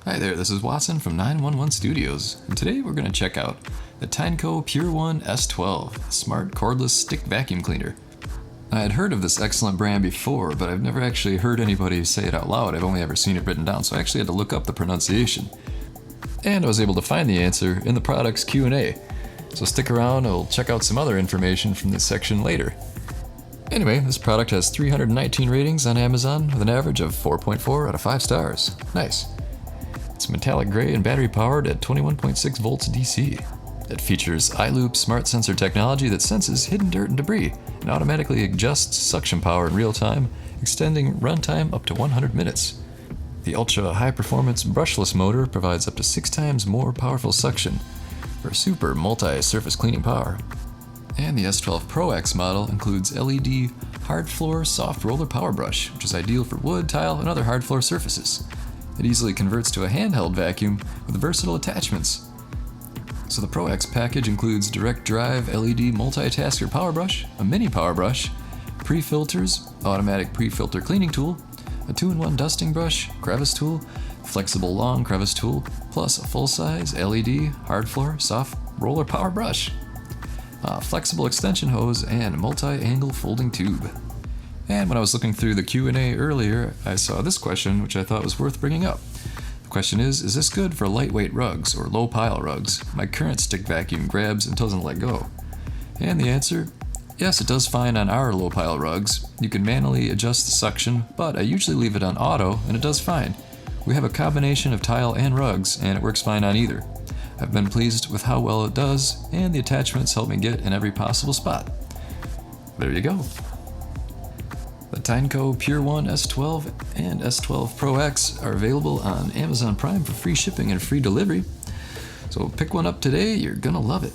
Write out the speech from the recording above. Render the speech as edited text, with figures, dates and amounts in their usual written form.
Hi there, this is Watson from 911 Studios, and today we're going to check out the Tineco S12 Smart Cordless Stick Vacuum Cleaner. I had heard of this excellent brand before, but I've never actually heard anybody say it out loud. I've only ever seen it written down, so I actually had to look up the pronunciation. And I was able to find the answer in the product's Q&A. So stick around, I'll check out some other information from this section later. Anyway, this product has 319 ratings on Amazon with an average of 4.4 out of 5 stars. Nice. It's metallic gray and battery powered at 21.6 volts DC. It features iLoop smart sensor technology that senses hidden dirt and debris and automatically adjusts suction power in real time, extending runtime up to 100 minutes. The ultra high performance brushless motor provides up to 6 times more powerful suction for super multi-surface cleaning power. And the S12 Pro X model includes LED hard floor soft roller power brush, which is ideal for wood, tile, and other hard floor surfaces. It easily converts to a handheld vacuum with versatile attachments. So the Pro X package includes direct drive LED multitasker power brush, a mini power brush, pre-filters, automatic pre-filter cleaning tool, a 2-in-1 dusting brush, crevice tool, flexible long crevice tool, plus a full-size LED hard floor soft roller power brush, a flexible extension hose, and a multi-angle folding tube. And when I was looking through the Q&A earlier, I saw this question, which I thought was worth bringing up. The question is this good for lightweight rugs or low pile rugs? My current stick vacuum grabs and doesn't let go. And the answer, yes, it does fine on our low pile rugs. You can manually adjust the suction, but I usually leave it on auto and it does fine. We have a combination of tile and rugs, and it works fine on either. I've been pleased with how well it does, and the attachments help me get in every possible spot. There you go. The Tineco S12 and S12 Pro X are available on Amazon Prime for free shipping and free delivery. So pick one up today, you're gonna love it.